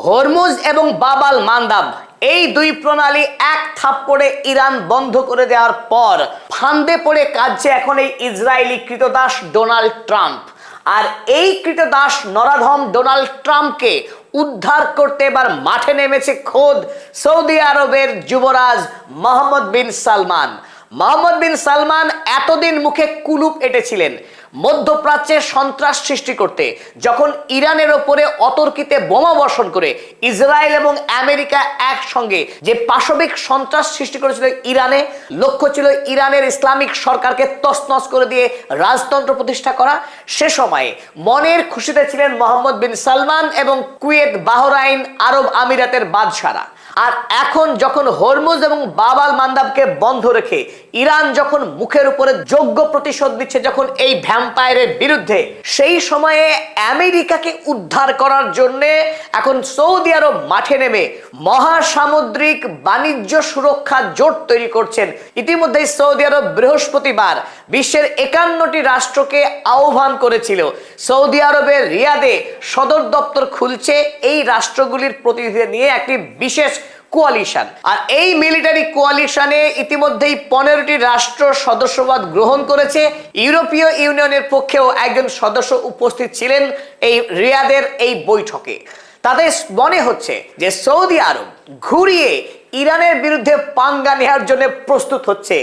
Hormuz এবং বাব আল মান্দাব এই দুই প্রণালী এক থাপ্পড়ে ইরান বন্ধ করে দেওয়ার পর ফান্দে পড়ে কাঁদছে এখন এই ইসরায়েলি কৃতদাস ডোনাল্ড ট্রাম্প। আর এই কৃতদাস নরাধম ডোনাল্ড ট্রাম্পকে উদ্ধার করতে এবার মাঠে নেমেছে খোদ সৌদি আরবের যুবরাজ মোহাম্মদ বিন সালমান। মোহাম্মদ বিন সালমান এতদিন মুখে কুলুপ এঁটেছিলেন মধ্যপ্রাচ্যে সন্ত্রাস সৃষ্টি করতে, যখন ইরানের ওপরে অতর্কিতে বোমা বর্ষণ করে ইসরায়েল এবং আমেরিকা একসঙ্গে যে পাশবিক সন্ত্রাস সৃষ্টি করেছিল ইরানে, লক্ষ্য ছিল ইরানের ইসলামিক সরকারকে তছনছ করে দিয়ে রাজতন্ত্র প্রতিষ্ঠা করা। সে সময়ে মনের খুশিতে ছিলেন মোহাম্মদ বিন সালমান এবং কুয়েত, বাহরাইন, আরব আমিরাতের বাদশারা। আর এখন যখন হরমুজ এবং বাব আল মান্দাবকে বন্ধ রেখে ইরান যখন মুখের উপরে যোগ্য প্রতিশোধ দিচ্ছে যখন এই ভ্যাম্পায়ারের বিরুদ্ধে, সেই সময়ে আমেরিকাকে উদ্ধার করার জন্য এখন সৌদি আরব মাঠে নেমে মহাসামুদ্রিক বাণিজ্য সুরক্ষা জোট তৈরি করছেন। ইতিমধ্যেই সৌদি আরব বৃহস্পতিবার বিশ্বের 51টি রাষ্ট্রকে আহ্বান করেছিল সৌদি আরবের রিয়াদে সদর দপ্তর খুলছে এই রাষ্ট্রগুলির প্রতিনিধি নিয়ে একটি বিশেষ কোয়ালিশন। আর এই মিলিটারি কোয়ালিশনে ইতিমধ্যেই 15টি রাষ্ট্র সদস্যপদ গ্রহণ করেছে। ইউরোপীয় ইউনিয়নের পক্ষেও একজন সদস্য উপস্থিত ছিলেন এই রিয়াদের এই বৈঠকে। তাতে মনে হচ্ছে যে সৌদি আরব ঘুরিয়ে ইরানের বিরুদ্ধে পাঙ্গা নেওয়ার জন্য প্রস্তুত হচ্ছে।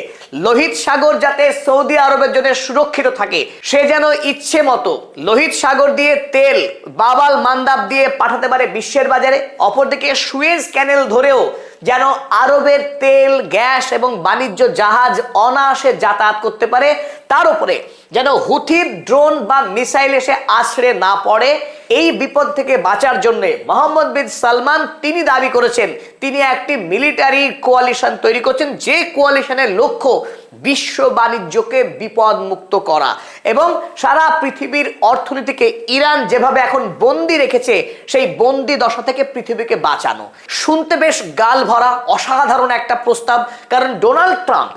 লোহিত সাগর যাতে সৌদি আরবের জন্য সুরক্ষিত থাকে, সে যেন ইচ্ছে মতো লোহিত সাগর দিয়ে তেল বাব আল মান্দাব দিয়ে পাঠাতে পারে বিশ্বের বাজারে। অপরদিকে সুয়েজ ক্যানেল ধরেও যেন আরবের তেল, গ্যাস এবং বাণিজ্য জাহাজ অনায়াসে যাতায়াত করতে পারে। তার উপরে যেন হুথির ড্রোন বা মিসাইল এসে আছড়ে না পড়ে। এই বিপদ থেকে বাঁচার জন্য মোহাম্মদ বিন সালমান তিনি দাবি করেছেন তিনি একটি মিলিটারি কোয়ালিশন তৈরি করছেন, যে কোয়ালিশনের লক্ষ্য বিশ্ব বাণিজ্যকে বিপদ মুক্ত করা এবং সারা পৃথিবীর অর্থনীতিকে ইরান যেভাবে এখন বন্দি রেখেছে সেই বন্দি দশা থেকে পৃথিবীকে বাঁচানো। শুনতে বেশ গাল ভরা অসাধারণ একটা প্রস্তাব, কারণ ডোনাল্ড ট্রাম্প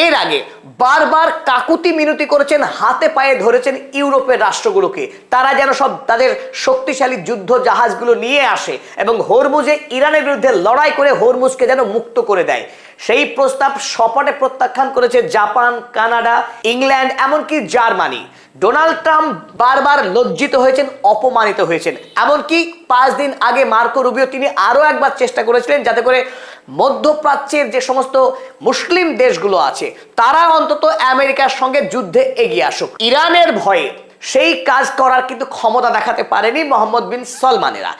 এর আগে বারবার কাকুতি মিনতি করেছেন, হাতে পায়ে ধরেছেন ইউরোপের রাষ্ট্রগুলোকে তারা যেন সব তাদের শক্তিশালী যুদ্ধ জাহাজগুলো নিয়ে আসে এবং হরমুজে ইরানের বিরুদ্ধে লড়াই করে হরমুজকে যেন মুক্ত করে দেয়। সেই প্রস্তাব সপাটে প্রত্যাখ্যান করেছে জাপান, কানাডা, ইংল্যান্ড, এমনকি জার্মানি। ডোনাল্ড ট্রাম্প বারবার লজ্জিত হয়েছেন, অপমানিত হয়েছেন। এমনকি 5 দিন আগে মার্কো রুবিও তিনি আরো একবার চেষ্টা করেছিলেন যাতে করে মধ্যপ্রাচ্যের যে সমস্ত মুসলিম দেশগুলো আছে তারা অন্তত আমেরিকার সঙ্গে যুদ্ধে এগিয়ে আসুক। ইরানের ভয়ে সেই কাজ করার কিন্তু ক্ষমতা দেখাতে পারেনি মোহাম্মদ বিন সালমানেরা।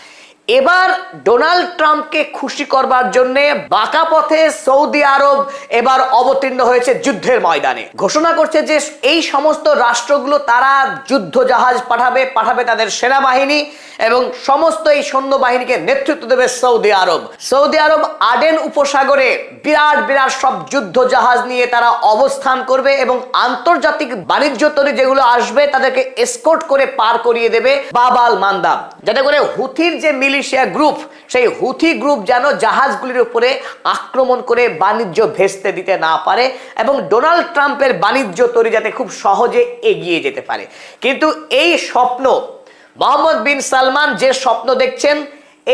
এবার ডোনাল্ড ট্রাম্পকে খুশি করবার জন্য বাঁকা পথে সৌদি আরব এবার অবতীর্ণ হয়েছে যুদ্ধের ময়দানে। ঘোষণা করছে যে এই সমস্ত রাষ্ট্রগুলো তারা যুদ্ধ জাহাজ পাঠাবে তাদের সেনাবাহিনী এবং সমস্ত এই সৈন্যবাহিনীকে নেতৃত্ব দেবে সৌদি আরব। সৌদি আরব আডেন উপসাগরে বিরাট বিরাট সব যুদ্ধ জাহাজ নিয়ে তারা অবস্থান করবে এবং আন্তর্জাতিক বাণিজ্য তরী যেগুলো আসবে তাদেরকে এসকর্ট করে পার করিয়ে দেবে বাব আল মান্দাব, যাতে করে হুথির যে মিলিশিয়া গ্রুপ সেই হুথি গ্রুপ যেন জাহাজগুলির উপরে আক্রমণ করে বাণিজ্য ভেস্তে দিতে না পারে এবং ডোনাল্ড ট্রাম্পের বাণিজ্য তরী যাতে খুব সহজে এগিয়ে যেতে পারে। কিন্তু এই স্বপ্ন মোহাম্মদ বিন সালমান যে স্বপ্ন দেখছেন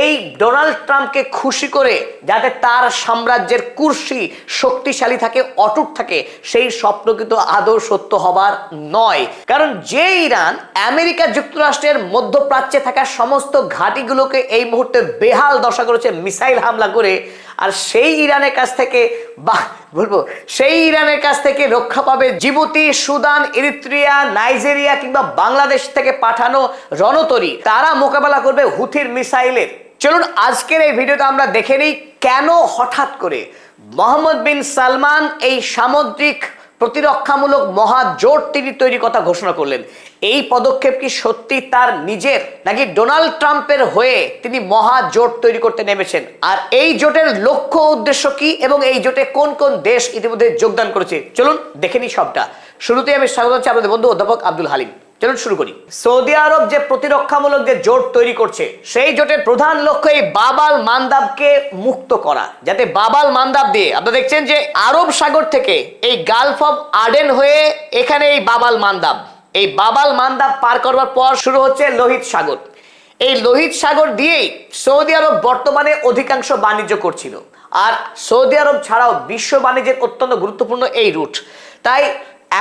এই ডোনাল্ড ট্রাম্পকে খুশি করে যাতে তার সাম্রাজ্যের কুর্সি শক্তিশালী থাকে, অটুট থাকে, সেই স্বপ্ন কিন্তু আদৌ সত্য হবার নয়। কারণ যে ইরান আমেরিকা যুক্তরাষ্ট্রের মধ্যপ্রাচ্যে থাকা সমস্ত ঘাঁটিগুলোকে এই মুহূর্তে বেহাল দশা করেছে মিসাইল হামলা করে, আর সেই ইরানের কাছ থেকে সেই ইরানের কাছ থেকে রক্ষা পাবে জিবুতি, সুদান, এরিত্রিয়া, নাইজেরিয়া কিংবা বাংলাদেশ থেকে পাঠানো রণতরী। তারা মোকাবেলা করবে হুথির মিসাইলের। চলুন আজকের এই ভিডিওতে আমরা দেখে নিই কেন হঠাৎ করে মোহাম্মদ বিন সালমান এই সামুদ্রিক প্রতিরক্ষামূলক মহাজোট তিনি তৈরির কথা ঘোষণা করলেন। এই পদক্ষেপ কি সত্যি তার নিজের, নাকি ডোনাল্ড ট্রাম্পের হয়ে তিনি মহাজোট তৈরি করতে নেমেছেন? আর এই জোটের লক্ষ্য উদ্দেশ্য কি এবং এই জোটে কোন কোন দেশ ইতিমধ্যে যোগদান করেছে চলুন দেখে নিই সবটা। শুরুতেই আমি স্বাগত জানাচ্ছি আপনাদের বন্ধু অধ্যাপক আব্দুল হালিম। চলুন শুরু করি। সৌদি আরব যে প্রতিরক্ষামূলক যে জোট তৈরি করছে সেই জোটের প্রধান লক্ষ্য এই বাব আল মান্দাবকে মুক্ত করা, যাতে বাব আল মান্দাব দিয়ে আপনারা দেখছেন যে আরব সাগর থেকে এই গালফ অফ আডেন হয়ে এখানে এই বাব আল মান্দাব পার করবার পর শুরু হচ্ছে লোহিত সাগর। এই লোহিত সাগর দিয়েই সৌদি আরব বর্তমানে অধিকাংশ বাণিজ্য করছিল। আর সৌদি আরব ছাড়াও বিশ্ব বাণিজ্যের অত্যন্ত গুরুত্বপূর্ণ এই রুট। তাই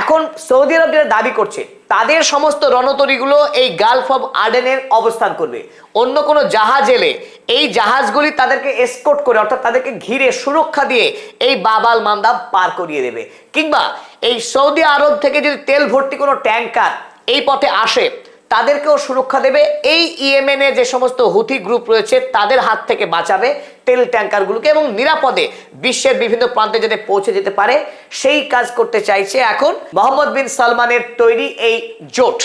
এখন সৌদি আরব যেটা দাবি করছে, তাদের সমস্ত রণতরীগুলো এই গালফ অফ আডেনের অবস্থান করবে। অন্য কোনো জাহাজ এলে এই জাহাজগুলি তাদেরকে এসকর্ট করে, অর্থাৎ তাদেরকে ঘিরে সুরক্ষা দিয়ে এই বাব আল মান্দাব পার করিয়ে দেবে। কিংবা এই সৌদি আরব থেকে যদি তেল ভর্তি কোনো ট্যাঙ্কার এই পথে আসে, তাদেরকেও সুরক্ষা দেবে। এই ইয়েমেনে যে সমস্ত হুথি গ্রুপ রয়েছে তাদের হাত থেকে বাঁচাবে তেল ট্যাঙ্কারগুলোকে, এবং নিরাপদে বিশ্বের বিভিন্ন প্রান্তে যাতে পৌঁছে যেতে পারে সেই কাজ করতে চাইছে এখন মোহাম্মদ বিন সালমানের তৈরি এই জোট।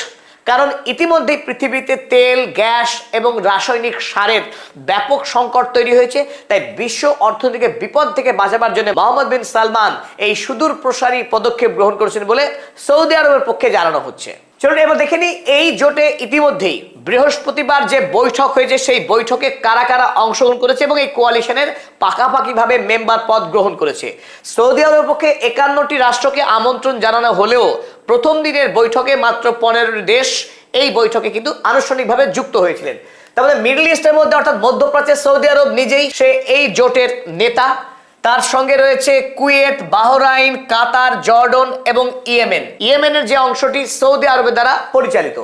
কারণ ইতিমধ্যেই পৃথিবীতে তেল, গ্যাস এবং রাসায়নিক সারের ব্যাপক সংকট তৈরি হয়েছে। তাই বিশ্ব অর্থনীতিকে বিপদ থেকে বাঁচাবার জন্য মোহাম্মদ বিন সালমান এই সুদূর প্রসারী পদক্ষেপ গ্রহণ করেছেন বলে সৌদি আরবের পক্ষে জানানো হচ্ছে। চলুন এবার দেখে নিই এই জোটে ইতিমধ্যেই বৃহস্পতিবার যে বৈঠক হয়েছে সেই বৈঠকে কারা কারা অংশগ্রহণ করেছে এবং এই কোয়ালিশনের পাকাপাকিভাবে মেম্বার পদ গ্রহণ করেছে। সৌদি আরবের পক্ষে 51টি রাষ্ট্রকে আমন্ত্রণ জানানো হলেও প্রথম দিনের বৈঠকে মাত্র 15টি দেশ এই বৈঠকে কিন্তু আনুষ্ঠানিকভাবে যুক্ত হয়েছিলেন। তারপরে মিডল ইস্টের মধ্যে অর্থাৎ মধ্যপ্রাচ্যে সৌদি আরব নিজেই সে এই জোটের নেতা। তার সঙ্গে রয়েছে কুয়েত, বাহরাইন, কাতার, জর্ডন এবং ইয়েমেনের যে অংশটি সৌদি আরবের দ্বারা পরিচালিত।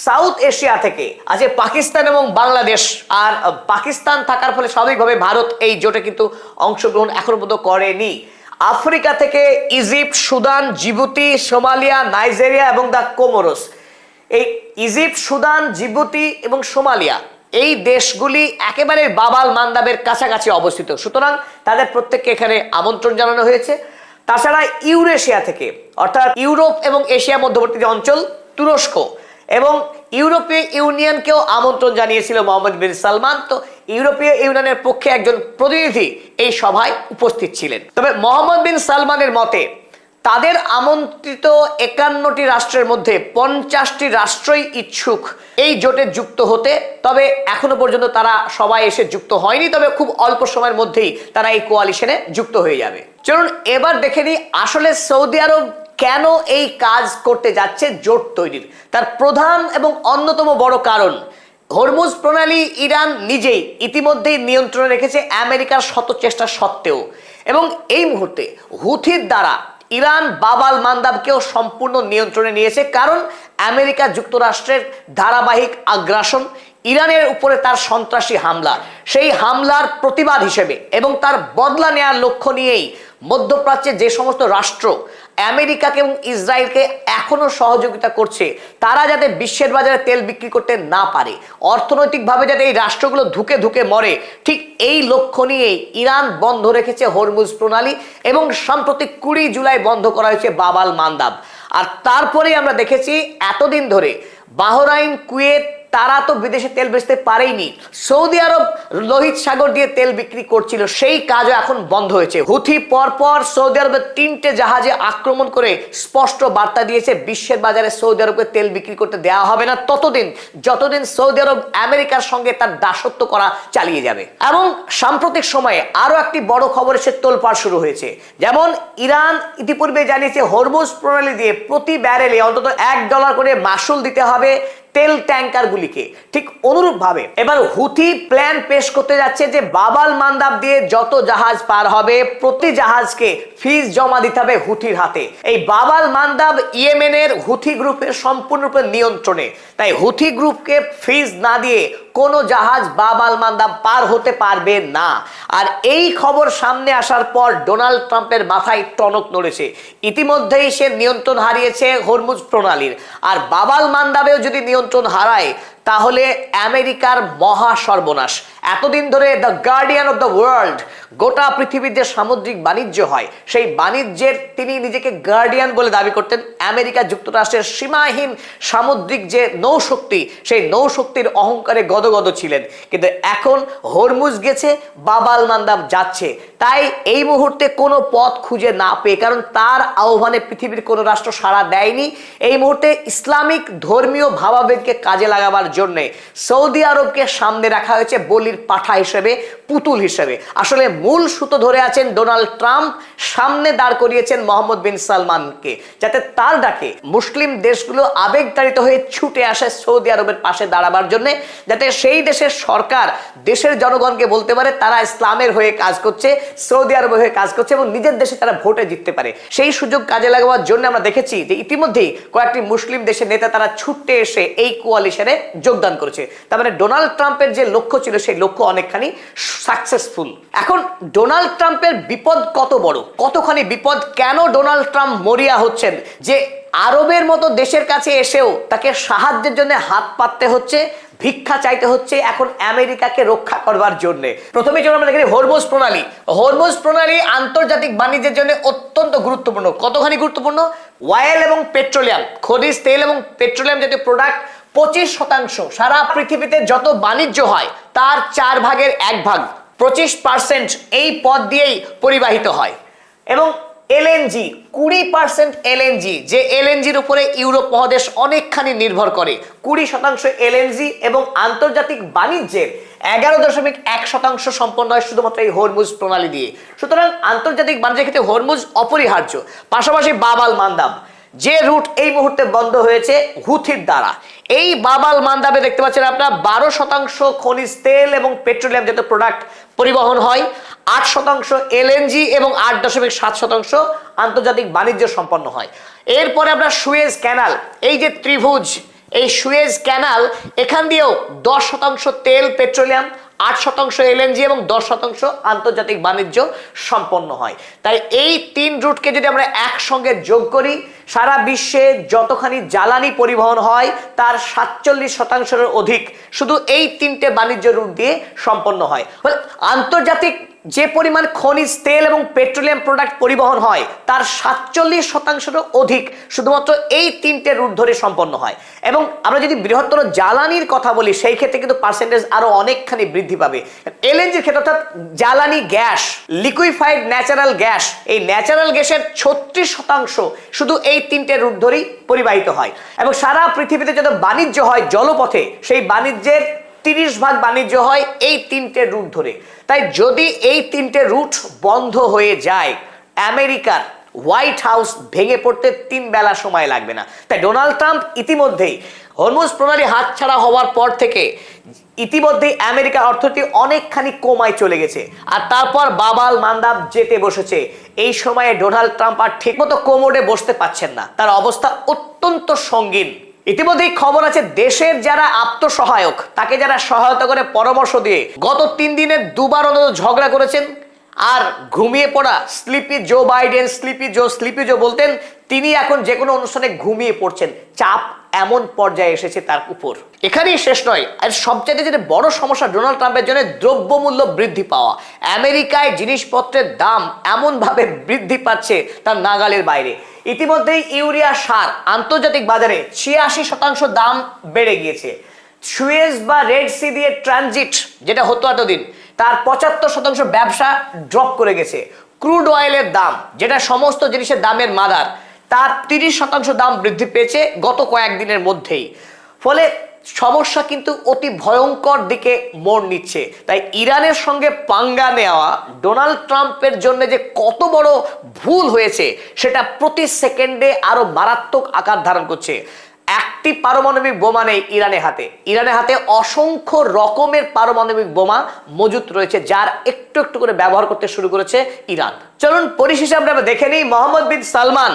সাউথ এশিয়া থেকে আছে পাকিস্তান এবং বাংলাদেশ। আর পাকিস্তান থাকার ফলে স্বাভাবিকভাবে ভারত এই জোটে কিন্তু অংশগ্রহণ এখনো পর্যন্ত করেনি। আফ্রিকা থেকে Egypt, Sudan, Djibouti, Somalia, Nigeria এবং দ্য কোমোরোস। এই ইজিপ্ট, সুদান, জিবুতি এবং সোমালিয়া এই দেশগুলি একেবারে বাব আল মান্দাবের কাছাকাছি অবস্থিত, সুতরাং তাদের প্রত্যেককে এখানে আমন্ত্রণ জানানো হয়েছে। তাছাড়া ইউরেশিয়া থেকে, অর্থাৎ ইউরোপ এবং এশিয়া মধ্যবর্তী যে অঞ্চল, তুরস্ক এবং ইউরোপীয় ইউনিয়নকেও আমন্ত্রণ জানিয়েছিল মোহাম্মদ বিন সালমান। তো ইউরোপীয় ইউনিয়নের পক্ষে একজন প্রতিনিধি এই সভায় উপস্থিত ছিলেন। তবে মোহাম্মদ বিন সালমানের মতে তাদের আমন্ত্রিত 51টি রাষ্ট্রের মধ্যে 50টি রাষ্ট্রই ইচ্ছুক এই জোটে যুক্ত হতে। তবে এখনো পর্যন্ত তারা সবাই এসে যুক্ত হয়নি, তবে খুব অল্প সময়ের মধ্যেই তারা এই কোয়ালিশনে যুক্ত হয়ে যাবে। চলুন এবার দেখে নিই আসলে সৌদি আরব কেন এই কাজ করতে যাচ্ছে জোট তৈরির। তার প্রধান এবং অন্যতম বড় কারণ, হরমুজ প্রণালী ইরান নিজেই ইতিমধ্যেই নিয়ন্ত্রণে রেখেছে আমেরিকার শত চেষ্টা সত্ত্বেও, এবং এই মুহূর্তে হুথির দ্বারা ইরান বাব আল মান্দাবকেও সম্পূর্ণ নিয়ন্ত্রণে নিয়েছে। কারণ আমেরিকা যুক্তরাষ্ট্রের ধারাবাহিক আগ্রাসন, ইরানের উপরে তার সন্ত্রাসী হামলা, সেই হামলার প্রতিবাদ হিসেবে এবং তার বদলা নেওয়ার লক্ষ্য নিয়েই মধ্যপ্রাচ্যে যে সমস্ত রাষ্ট্র আমেরিকাকে এবং ইসরায়েলকে এখনো সহযোগিতা করছে, তারা যাতে বিশ্বের বাজারে তেল বিক্রি করতে না পারে, অর্থনৈতিকভাবে যাতে এই রাষ্ট্রগুলো ধুকে ধুকে মরে, ঠিক এই লক্ষ্য নিয়েই ইরান বন্ধ রেখেছে হরমুজ প্রণালী এবং সাম্প্রতিক 20 জুলাই বন্ধ করা হয়েছে বাব আল মান্দাব। আর তারপরেই আমরা দেখেছি এতদিন ধরে বাহরাইন, কুয়েত তারা তো বিদেশে তেল বেচতে পারেইনি, সৌদি আরব লোহিত সাগর দিয়ে তেল বিক্রি করছিল, সেই কাজও এখন বন্ধ হয়েছে। হুথি পরপর সৌদি আরবের 3টে জাহাজে আক্রমণ করে স্পষ্ট বার্তা দিয়েছে বিশ্বের বাজারে সৌদি আরবকে তেল বিক্রি করতে দেওয়া হবে না ততদিন যতদিন সৌদি আরব আমেরিকার সঙ্গে তার দাসত্ব করা চালিয়ে যাবে। এবং সাম্প্রতিক সময়ে আরো একটি বড় খবর এসে তোলপাড় শুরু হয়েছে। যেমন ইরান ইতিপূর্বে জানিয়েছে হরমুজ প্রণালী দিয়ে প্রতি ব্যারেলে অন্তত $1 করে মাসুল দিতে হবে তেল ট্যাঙ্কারগুলিকে। ঠিক অনুরূপভাবে এবার হুথি প্ল্যান পেশ করতে যাচ্ছে যে বাব আল মান্দাব দিয়ে যত জাহাজ পার হবে প্রতি জাহাজকে ফিজ জমা দিতে হবে হুথির হাতে। এই বাব আল মান্দাব ইয়েমেনের হুথি গ্রুপের সম্পূর্ণরূপে নিয়ন্ত্রণে, তাই হুথি গ্রুপকে ফিজ না দিয়ে কোনো জাহাজ বাব আল মান্দাব পার হতে পারবে না। আর এই খবর সামনে আসার পর ডোনাল্ড ট্রাম্পের মাথায় টনক নড়েছে। ইতিমধ্যেই সে নিয়ন্ত্রণ হারিয়েছে হরমুজ প্রণালীর, আর বাব আল মান্দাবেও যদি নিয়ন্ত্রণ হারায় তাহলে আমেরিকার মহা সর্বনাশ। এতদিন ধরে the guardian of the world, গোটা পৃথিবীর যে সামুদ্রিক বাণিজ্য হয় সেই বাণিজ্যের তিনি নিজেকে গার্ডিয়ান বলে দাবি করতেন। আমেরিকা যুক্তরাষ্ট্রের সীমাহীন সামুদ্রিক যে নৌশক্তি, সেই নৌশক্তির অহংকারে গদগদ ছিলেন। কিন্তু এখন হরমুজ গেছে, বাব আল মান্দাব যাচ্ছে। তাই এই মুহূর্তে কোনো পথ খুঁজে না পেয়ে, কারণ তার আহ্বানে পৃথিবীর কোনো রাষ্ট্র সাড়া দেয়নি, এই মুহূর্তে ইসলামিক ধর্মীয় ভাবাবেগকে কাজে লাগাবার জন্য সৌদি আরবকে সামনে রাখা হয়েছে বলির পাঠা হিসেবে, পুতুল হিসেবে। আসলে মূল সুতো ধরে আছেন ডোনাল্ড ট্রাম্প, সামনে দাঁড় করিয়েছেন মোহাম্মদ বিন সালমানকে, যাতে তার ডাকে মুসলিম দেশগুলো আবেগতাড়িত হয়ে ছুটে আসে সৌদি আরবের পাশে দাঁড়াবার জন্য, যাতে সেই দেশের সরকার দেশের জনগণকে বলতে পারে তারা ইসলামের হয়ে কাজ করছে, সৌদি আরবের হয়ে কাজ করছে এবং নিজের দেশে তারা ভোটে জিততে পারে। সেই সুযোগ কাজে লাগাবার জন্য আমরা দেখেছি যে ইতিমধ্যেই কয়েকটি মুসলিম দেশের নেতা তারা ছুটে এসে এই কোয়ালিশনে যোগদান করেছে। তার মানে ডোনাল্ড ট্রাম্পের যে লক্ষ্য ছিল সেই লক্ষ্য অনেকখানি সাকসেসফুল। এখন ডোনাল্ড ট্রাম্পের বিপদ কত বড়, কতখানি বিপদ, কেন ডোনাল্ড ট্রাম্প মরিয়া হচ্ছেন যে আরবের মতো দেশের কাছে এসেও তাকে সাহায্যের জন্য হাত পাততে হচ্ছে, ভিক্ষা চাইতে হচ্ছে এখন আমেরিকাকে রক্ষা করবার জন্য। প্রথমেই যখন আমরা দেখি হরমুজ প্রণালী, হরমুজ প্রণালী আন্তর্জাতিক বাণিজ্যের জন্য অত্যন্ত গুরুত্বপূর্ণ। কতখানি গুরুত্বপূর্ণ? অয়েল এবং পেট্রোলিয়াম, খনিজ তেল এবং পেট্রোলিয়াম জাতীয় প্রোডাক্ট 25% সারা পৃথিবীতে যত বাণিজ্য হয় তার 4 ভাগের 1 ভাগ 25% এই পথ দিয়েই পরিবাহিত হয়। এবং এলএনজি 20% এলএনজি, যে এলএনজির উপরে ইউরোপ মহাদেশ অনেকখানি নির্ভর করে, 20% এলএনজি এবং আন্তর্জাতিক বাণিজ্যের 11.1% সম্পন্ন হয় শুধুমাত্র এই হরমুজ প্রণালী দিয়ে। সুতরাং আন্তর্জাতিক বাণিজ্যের ক্ষেত্রে হরমুজ অপরিহার্য। পাশাপাশি বাব আল মান্দাব, যে রুট এই মুহূর্তে বন্ধ হয়েছে হুথির দ্বারা, এই বাব আল মান্দাবে দেখতে পাচ্ছেন আপনারা 12% খনিজ তেল এবং পেট্রোলিয়াম জাতীয় প্রোডাক্ট পরিবহন হয়, 8% এলএনজি এবং 8.7% আন্তর্জাতিক বাণিজ্য সম্পন্ন হয়। এরপরে আমরা সুয়েজ ক্যানাল, এই যে ত্রিভুজ, এই সুয়েজ ক্যানাল, এখান দিয়েও 10% তেল পেট্রোলিয়াম, 8% এলএনজি এবং 10% আন্তর্জাতিক বাণিজ্য সম্পন্ন হয়। তাই এই 3 রুটকে যদি আমরা একসঙ্গে যোগ করি, সারা বিশ্বে যতখানি জ্বালানি পরিবহন হয় তার 47%-এর অধিক শুধু এই 3টে বাণিজ্য রুট দিয়ে সম্পন্ন হয়। আন্তর্জাতিক যে পরিমাণ খনিজ তেল এবং পেট্রোলিয়াম প্রোডাক্ট পরিবহন হয় তার 47%-এরও অধিক শুধুমাত্র এই 3টে রুট ধরে সম্পন্ন হয়। এবং আমরা যদি বৃহত্তর জ্বালানির কথা বলি সেই ক্ষেত্রে কিন্তু পার্সেন্টেজ আরো অনেকখানি বৃদ্ধি পাবে। এলএনজির ক্ষেত্রে অর্থাৎ জ্বালানি গ্যাস, লিকুইফাইড ন্যাচারাল গ্যাস, এই ন্যাচারাল গ্যাসের 36% শুধু এই 3টে রুট ধরেই পরিবাহিত হয়। এবং সারা পৃথিবীতে যত বাণিজ্য হয় জলপথে, সেই বাণিজ্যের 30 ভাগ বাণিজ্য হয় এই 3টে রুট ধরে। তাই যদি এই 3টে রুট বন্ধ হয়ে যায়, আমেরিকার হোয়াইট হাউস ভেঙে পড়তে 3 বেলা সময় লাগবে না। তাই ডোনাল্ড ট্রাম্প ইতিমধ্যেই হরমুজ প্রণালী হাতছাড়া হওয়ার পর থেকে ইতিমধ্যেই আমেরিকার অর্থনীতি অনেকখানি কমায় চলে গেছে, আর তারপর বাব আল মান্দাব যেতে বসেছে। এই সময়ে ডোনাল্ড ট্রাম্প আর ঠিকমতো কোমরে বসতে পারছেন না, তার অবস্থা অত্যন্ত সঙ্গীন। ইতিমধ্যেই খবর আছে দেশের যারা আত্মসহায়ক, তাকে যারা সহায়তা করে পরামর্শ দিয়ে গত 3 দিনে 2 বার ঝগড়া করেছেন। আর ঘুমিয়ে পড়া স্লিপি জো বাইডেন, স্লিপি জো বলতেন, তিনি এখন যে কোনো অনুষ্ঠানে ঘুমিয়ে পড়ছেন। চাপ এমন পর্যায়ে এসেছে তার উপর। এখানেই শেষ নয়, আর সবচেয়ে যেটা বড় সমস্যা ডোনাল্ড ট্রাম্পের জন্য দ্রব্যমূল্য বৃদ্ধি পাওয়া। আমেরিকায় জিনিসপত্রের দাম এমনভাবে বৃদ্ধি পাচ্ছে তার নাগালের বাইরে। ইতিমধ্যেই ইউরিয়া সার আন্তর্জাতিক বাজারে 86% দাম বেড়ে গিয়েছে। সুয়েজ বা রেড সি দিয়ে ট্রানজিট যেটা হতো এতদিন, তার 75% ব্যবসা ড্রপ করে গেছে। ক্রুড অয়েলের দাম, যেটা সমস্ত জিনিসের দামের মাদার, তার 30% দাম বৃদ্ধি পেয়েছে গত কয়েকদিনের মধ্যেই। ফলে সমস্যা কিন্তু অতি ভয়ঙ্কর দিকে মোড় নিচ্ছে। তাই ইরানের সঙ্গে পাঙ্গা নেওয়া ডোনাল্ড ট্রাম্পের জন্য যে কত বড় ভুল হয়েছে সেটা প্রতি সেকেন্ডে আরো মারাত্মক আকার ধারণ করছে। একটি পারমাণবিক বোমা নেই ইরানের হাতে, ইরানের হাতে অসংখ্য রকমের পারমাণবিক বোমা মজুত রয়েছে, যার একটু একটু করে ব্যবহার করতে শুরু করেছে ইরান। চলুন পরিশেষে আমরা দেখে নিই মোহাম্মদ বিন সালমান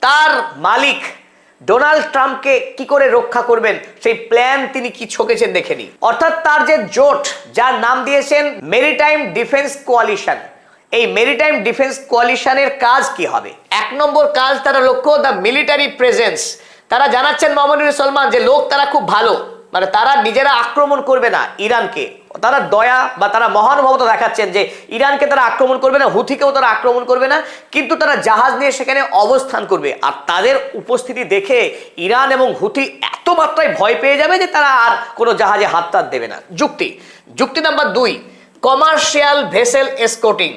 তার মালিক ডোনাল্ড ট্রাম্পকে কি করে রক্ষা করবেন সেই প্ল্যান তিনি কি ছকেছেন দেখে নিই। অর্থাৎ তার যে জোট, যার নাম দিয়েছেন মেরিটাইম ডিফেন্স কোয়ালিশন, এই মেরিটাইম ডিফেন্স কোয়ালিশনের কাজ কি হবে? 1 নম্বর কাজ, তারা লক্ষ্য দ্য মিলিটারি প্রেজেন্স। তারা জানাচ্ছেন মোহাম্মদ বিন সালমান যে লোক তারা খুব ভালো, মানে তারা নিজেরা আক্রমণ করবে না ইরানকে, তারা দয়া বা তারা মহানুভবতা দেখাচ্ছেন যে ইরানকে তারা আক্রমণ করবে না, হুথিকেও তারা আক্রমণ করবে না, কিন্তু তারা জাহাজ নিয়ে সেখানে অবস্থান করবে। আর তাদের উপস্থিতি দেখে ইরান এবং হুথি এত মাত্রায় ভয় পেয়ে যাবে যে তারা আর কোনো জাহাজে হাত টাত দেবে না। যুক্তি নাম্বার 2, কমার্শিয়াল ভেসেল এসকোর্টিং।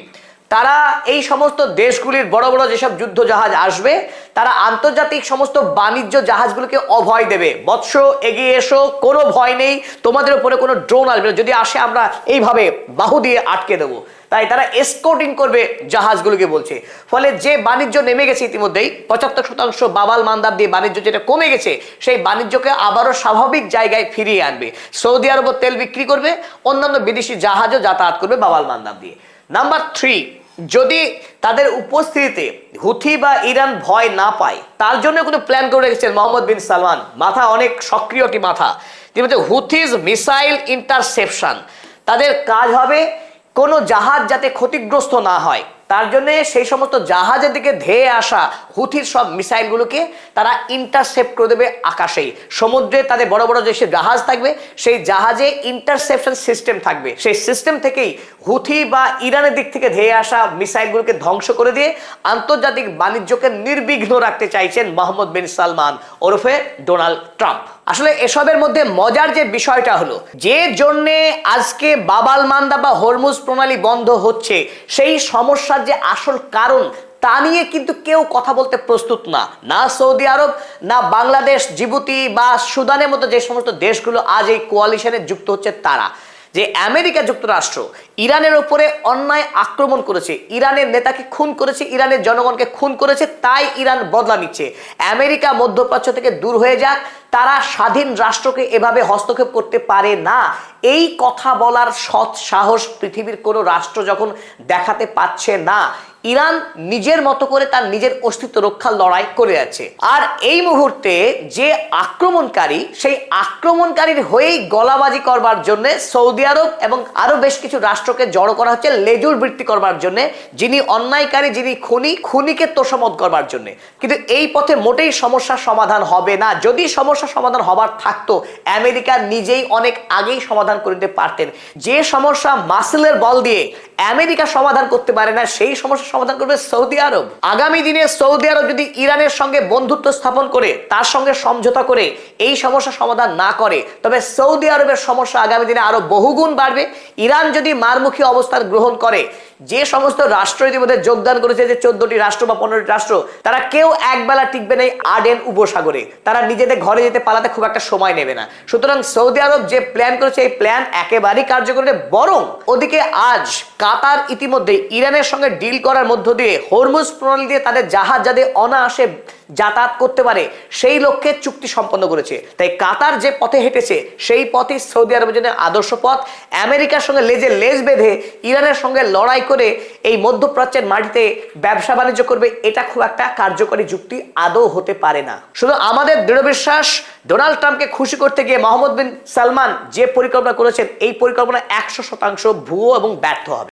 তারা এই সমস্ত দেশগুলির বড় বড় যেসব যুদ্ধ জাহাজ আসবে তারা আন্তর্জাতিক সমস্ত বাণিজ্য জাহাজগুলোকে অভয় দেবে, বৎস এগিয়ে এসো, কোনো ভয় নেই, তোমাদের উপরে কোনো ড্রোন আসবে না, যদি আসে আমরা এইভাবে বাহু দিয়ে আটকে দেবো। তাই তারা এসকর্টিং করবে জাহাজগুলোকে বলছে। ফলে যে বাণিজ্য নেমে গেছে ইতিমধ্যেই 75% বাবাল মান্দাব দিয়ে বাণিজ্য যেটা কমে গেছে, সেই বাণিজ্যকে আবারও স্বাভাবিক জায়গায় ফিরিয়ে আনবে। সৌদি আরবও তেল বিক্রি করবে, অন্যান্য বিদেশি জাহাজও যাতায়াত করবে বাবাল মান্দাব দিয়ে। নাম্বার 3, যদি তাদের উপস্থিতিতে হুথি বা ইরান ভয় না পায়, তার জন্য কোনো প্ল্যান করে রেখেছেন মোহাম্মদ বিন সালমান। মাথা অনেক সক্রিয় একটি মাথা। তিনি বলছে হুথিজ মিসাইল ইন্টারসেপশন, তাদের কাজ হবে কোনো জাহাজ যাতে ক্ষতিগ্রস্ত না হয়, তার জন্য সেই সমস্ত জাহাজের দিকে ধেয়ে আসা হুথির সব মিসাইলগুলোকে তারা ইন্টারসেপ্ট করে দেবে আকাশেই। সমুদ্রে তাদের বড় বড় যে জাহাজ থাকবে, সেই জাহাজে ইন্টারসেপশন সিস্টেম থাকবে, সেই সিস্টেম থেকেই হুথি বা ইরানের দিক থেকে ধেয়ে আসা মিসাইলগুলোকে ধ্বংস করে দিয়ে আন্তর্জাতিক বাণিজ্যকে নির্বিঘ্ন রাখতে চাইছেন মোহাম্মদ বিন সালমান ওরফে ডোনাল্ড ট্রাম্প। আসলে এসবের মধ্যে মজার যে বিষয়টা হলো, যে জন্যে আজকে বাবাল মান্দা বা হরমুজ প্রণালী বন্ধ হচ্ছে, সেই সমস্যার যে আসল কারণ তা নিয়ে কিন্তু কেউ কথা বলতে প্রস্তুত না। না সৌদি আরব, না বাংলাদেশ, জিবুতি বা সুদানের মতো যে সমস্ত দেশগুলো আজ এই কোয়ালিশনে যুক্ত হচ্ছে তারা। যে আমেরিকা যুক্তরাষ্ট্র ইরানের উপরে অন্যায় আক্রমণ করেছে, ইরানের নেতাকে খুন করেছে, ইরানের জনগণকে খুন করেছে, তাই ইরান বদলা নিচ্ছে। আমেরিকা মধ্যপ্রাচ্য থেকে দূর হয়ে যাক, তারা স্বাধীন রাষ্ট্রকে এভাবে হস্তক্ষেপ করতে পারে না। এই কথা বলার সৎ সাহস পৃথিবীর কোনো রাষ্ট্র যখন দেখাতে পাচ্ছে না, ইরান নিজের মতো করে তার নিজের অস্তিত্ব রক্ষার লড়াই করে যাচ্ছে। আর এই মুহূর্তে যে আক্রমণকারী, সেই আক্রমণকারীর হয়েই গলাবাজি করবার জন্য সৌদি আরব এবং আরো বেশ কিছু রাষ্ট্রকে জড়ো করা হচ্ছে লেজুর বৃত্তি করবার জন্য। যিনি অন্যায়কারী, যিনি খুনিকে তোষামত করবার জন্য। কিন্তু এই পথে মোটেই সমস্যার সমাধান হবে না। যদি সমস্যার সমাধান হবার থাকতো, আমেরিকা নিজেই অনেক আগেই সমাধান করে দিতে পারতেন। যে সমস্যা মাসেলের বল দিয়ে আমেরিকা সমাধান করতে পারে না, সেই সমস্যা সমাধান করবে সৌদি আরব। আগামী দিনে সৌদি আরব যদি ইরানের সঙ্গে বন্ধুত্ব স্থাপন করে, তার সঙ্গে সমঝোতা করে এই সমস্যা সমাধান না করে, তবে সৌদি আরবের সমস্যা আগামী দিনে আরো বহুগুণ বাড়বে। ইরান যদি মারমুখী অবস্থান গ্রহণ করে, যে সমস্ত রাষ্ট্র ইতিমধ্যে যোগদান করেছে, যে 14টি রাষ্ট্র বা 15টি রাষ্ট্র, তারা কেউ একবেলা টিকবে না আডেন উপসাগরে। তারা নিজেদের ঘরে যেতে পালাতে খুব একটা সময় নেবে না। সুতরাং সৌদি আরব যে প্ল্যান করেছে, এই প্ল্যান একেবারেই কার্যকরী। বরং ওদিকে আজ কাতার ইতিমধ্যে ইরানের সঙ্গে ডিল করার মধ্য দিয়ে হরমুজ প্রণালী দিয়ে তাদের জাহাজ যাতে অনায়াসে যাতায়াত করতে পারে, সেই লক্ষ্যে চুক্তি সম্পন্ন করেছে। তাই কাতার যে পথে হেঁটেছে, সেই পথই সৌদি আরবের জন্য আদর্শ পথ। আমেরিকার সঙ্গে লেজে লেজ বেঁধে ইরানের সঙ্গে লড়াই করে এই মধ্যপ্রাচ্যের মাটিতে ব্যবসা বাণিজ্য করবে, এটা খুব একটা কার্যকরী যুক্তি আদৌ হতে পারে না। শুধু আমাদের দৃঢ় বিশ্বাস, ডোনাল্ড ট্রাম্পকে খুশি করতে গিয়ে মোহাম্মদ বিন সালমান যে পরিকল্পনা করেছেন, এই পরিকল্পনা 100% ভুয়ো এবং ব্যর্থ হবে।